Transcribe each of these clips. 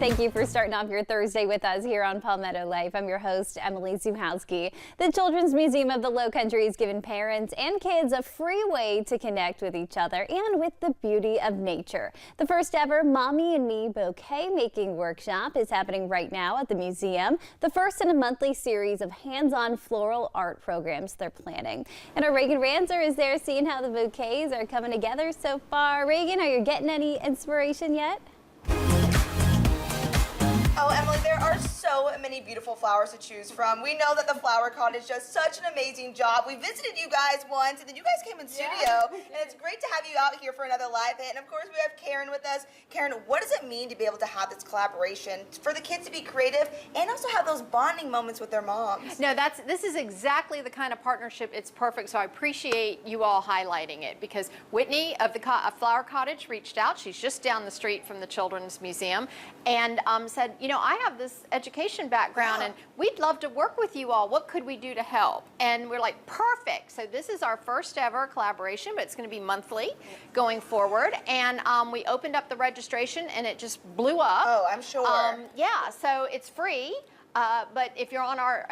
Thank you for starting off your Thursday with us here on Palmetto Life. I'm your host, Emily Zuhowski. The Children's Museum of the Lowcountry has given parents and kids a free way to connect with each other and with the beauty of nature. The first ever Mommy and Me bouquet making workshop is happening right now at the museum, the first in a monthly series of hands-on floral art programs they're planning. And our Reagan Ranzer is there seeing how the bouquets are coming together so far. Reagan, are you getting any inspiration yet? Oh, Emily, there are so many beautiful flowers to choose from. We know that the Flower Cottage does such an amazing job. We visited you guys once, and then you guys came in studio, and it's great to have you out here for another live hit. And of course, we have Karen with us. Karen, what does it mean to be able to have this collaboration for the kids to be creative and also have those bonding moments with their moms? No, this is exactly the kind of partnership. It's perfect. So I appreciate you all highlighting it, because Whitney of the Flower Cottage reached out. She's just down the street from the Children's Museum, and said, you know, I have this education background and we'd love to work with you all. What could we do to help? And we're like, perfect. So this is our first ever collaboration, but it's going to be monthly going forward. And we opened up the registration and it just blew up. Oh, I'm sure. Yeah, so it's free. But if you're on our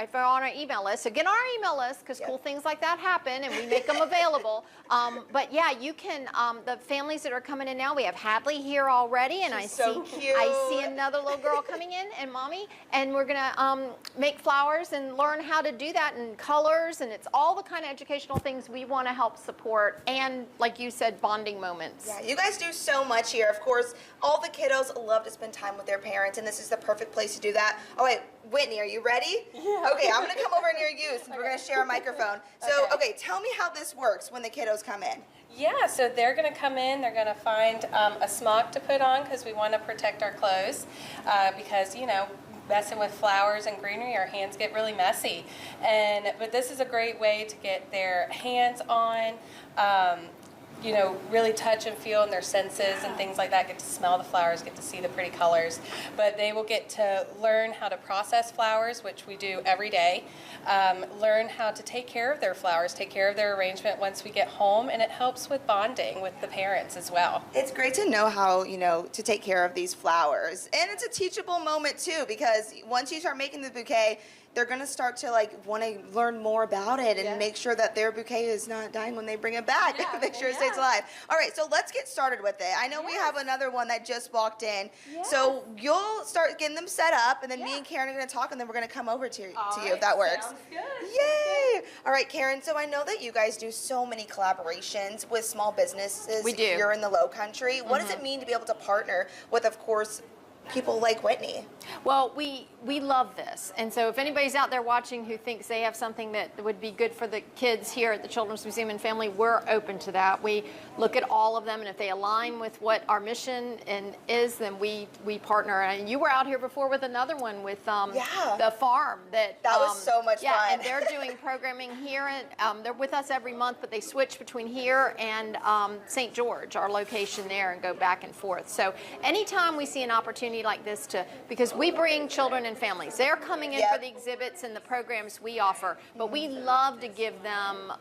email list, so get on our email list, because cool things like that happen and we make them available. But yeah, you can. The families that are coming in now, we have Hadley here already, and I see another little girl coming in, and mommy, and we're gonna make flowers and learn how to do that in colors, and it's all the kind of educational things we want to help support, and like you said, bonding moments. Yeah, you guys do so much here. Of course, all the kiddos love to spend time with their parents, and this is the perfect place to do that. Oh wait, Whitney, are you ready? Yeah. Okay, I'm gonna come over near you since we're gonna share a microphone. So, okay, tell me how this works when the kiddos come in. Yeah, so they're going to come in, they're going to find a smock to put on, because we want to protect our clothes, because, you know, messing with flowers and greenery, our hands get really messy. But this is a great way to get their hands on, you know, really touch and feel in their senses and things like that, get to smell the flowers, get to see the pretty colors. But they will get to learn how to process flowers, which we do every day, learn how to take care of their flowers, take care of their arrangement once we get home, and it helps with bonding with the parents as well. It's great to know how, you know, to take care of these flowers. And it's a teachable moment too, because once you start making the bouquet, they're going to start to want to learn more about it and make sure that their bouquet is not dying when they bring it back. Make sure it stays alive. All right, so let's get started with it. I know we have another one that just walked in. So you'll start getting them set up, and then me and Karen are going to talk, and then we're going to come over to you if that works. Sounds good. Yay! All right, Karen, so I know that you guys do so many collaborations with small businesses here in the Lowcountry. What does it mean to be able to partner with, of course, people like Whitney? Well, we love this, and so if anybody's out there watching who thinks they have something that would be good for the kids here at the Children's Museum and Family, we're open to that. We look at all of them, and if they align with what our mission is, then we partner. And you were out here before with another one with the farm that was so much fun. And they're doing programming here, and they're with us every month, but they switch between here and St. George, our location there, and go back and forth. So anytime we see an opportunity like this, because we bring children and families, they're coming in for the exhibits and the programs we offer, but we love to give them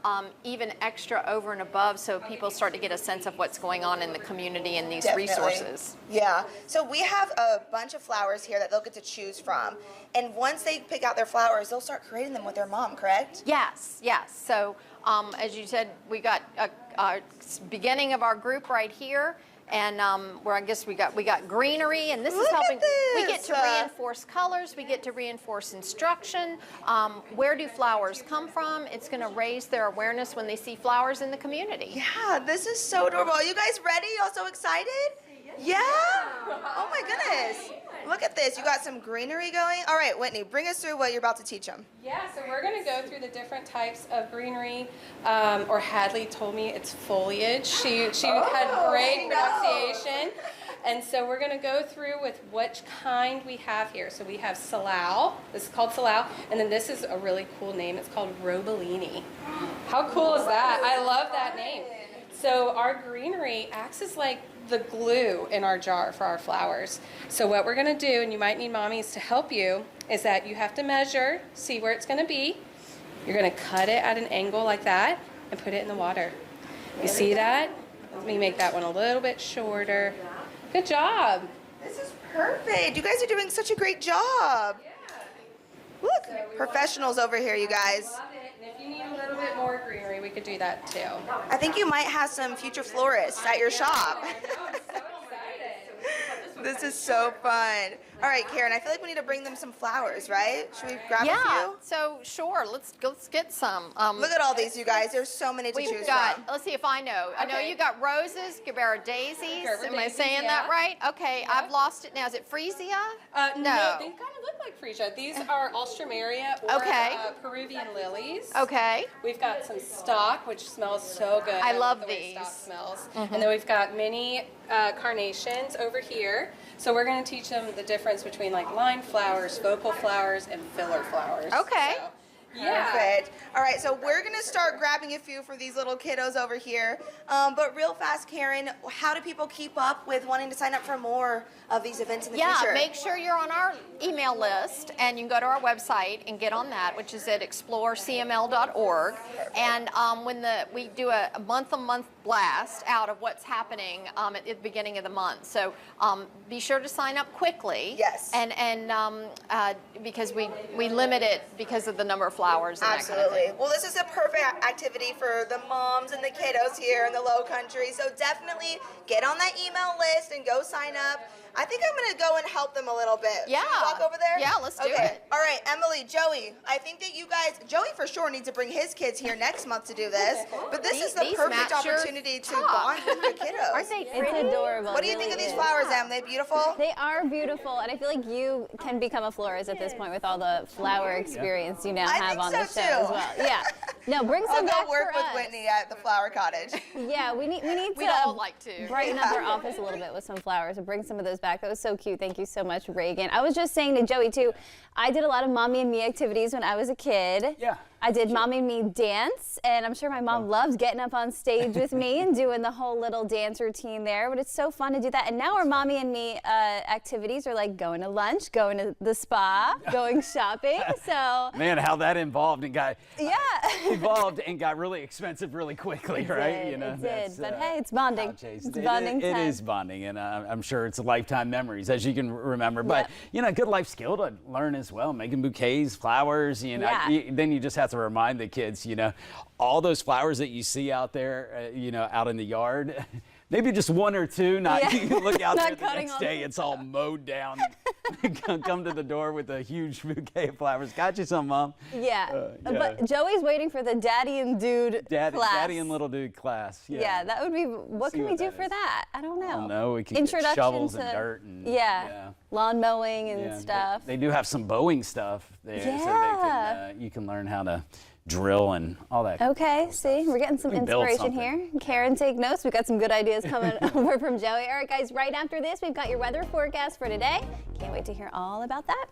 even extra over and above, so people start to get a sense of what's going on in the community and these resources. Yeah, so we have a bunch of flowers here that they'll get to choose from, and once they pick out their flowers, they'll start creating them with their mom, correct? Yes. So as you said, we got a beginning of our group right here. And where I guess we got greenery, and this is helping. We get to reinforce colors. We get to reinforce instruction. Where do flowers come from? It's going to raise their awareness when they see flowers in the community. Yeah, this is so adorable. Are you guys ready? Y'all so excited? Yeah? Oh my goodness. Look at this. You got some greenery going. All right, Whitney, bring us through what you're about to teach them. Yeah, so we're going to go through the different types of greenery, or Hadley told me it's foliage. She had great pronunciation. And so we're going to go through with which kind we have here. So we have Salal. This is called Salal. And then this is a really cool name. It's called Robellini. How cool is that? I love that name. So our greenery acts as like the glue in our jar for our flowers. So what we're going to do, and you might need mommies to help you, is that you have to measure, see where it's going to be. You're going to cut it at an angle like that and put it in the water. You see that? Let me make that one a little bit shorter. Good job. This is Perfect. You guys are doing such a great job. Look, professionals over here, you guys. Love it. And if you need a little bit more greenery, we could do that too. I think you might have some future florists at your shop. I know, I'm so excited. This is so fun. All right, Karen, I feel like we need to bring them some flowers, right? Should we grab a Yeah, few? so sure, let's get some. Look at all these, you guys. There's so many to We've choose got, from. let's see if I know. I know Okay. you got roses, Gerbera daisies. Gerber Am I daisies, saying that yeah. right? Okay, I've lost it now. Is it freesia? No, they kind of look like freesia. These are Alstroemeria or Okay. Peruvian lilies. Okay. We've got some stock, which smells so good. I love the way stock these. smells. And then we've got mini carnations over here. So we're going to teach them the difference between like line flowers, focal flowers, and filler flowers. Okay. So, yeah. Perfect. All right, so we're going to start grabbing a few for these little kiddos over here. But real fast, Karen, how do people keep up with wanting to sign up for more of these events in the Yeah, future? make sure you're on our email list, and you can go to our website and get on that, which is at explorecml.org. And when we do a month-to-month blast out of what's happening at the beginning of the month. So be sure to sign up quickly. Yes. And because we limit it because of the number of flowers and that kind of Absolutely. thing. Well, this is a perfect activity for the moms and the kiddos here in the Low Country. So definitely get on that email list and go sign up. I think I'm going to go and help them a little bit. Yeah. Should we walk over there? Yeah, let's do Okay. it. All right, Emily, Joey, I think that you guys, Joey for sure needs to bring his kids here next month to do this. But this is the These perfect match your opportunity to top. bond with the kiddos. Aren't they It's pretty? adorable. What do you it think of really these is. flowers, Em? They beautiful? They are beautiful, and I feel like you can become a florist at this point with all the flower experience you now I have think on the so, show too. as well. Yeah. No, bring I'll some go back work for with us. Whitney at the Flower Cottage. Yeah, we need to We'd all like to. brighten up our office a little bit with some flowers and bring some of those back. That was so cute. Thank you so much, Reagan. I was just saying to Joey too, I did a lot of Mommy and Me activities when I was a kid. Yeah. I did Mommy and Me dance, and I'm sure my mom loves getting up on stage with me and doing the whole little dance routine there, but it's so fun to do that. And now our Mommy and Me activities are like going to lunch, going to the spa, going shopping, so. Man, how that evolved and got really expensive really quickly, right? Did, it did, but hey, it's bonding. It's It bonding It time. is bonding, and I'm sure it's lifetime memories, as you can remember. But, good life skill to learn as well, making bouquets, flowers, Yeah. then you just have to remind the kids, all those flowers that you see out there, out in the yard, maybe just one or two, Yeah. you can look out Not there the cutting next all day, the- it's all mowed down. Come to the door with a huge bouquet of flowers. Got you some, Mom. Yeah. yeah. But Joey's waiting for the Daddy and Dude class. Daddy and little dude class. Yeah, that would be, what See can we what do that for is. that? I don't know. I don't know. We can Introduction get shovels to, and dirt and yeah, lawn mowing and yeah. stuff. They do have some Boeing stuff there, so they Yeah. can, you can learn how to drill and all that. Okay, see, we're getting some We build inspiration something. here. Karen, take notes. We've got some good ideas coming over from Joey. All right, guys, right after this, we've got your weather forecast for today. Can't wait to hear all about that.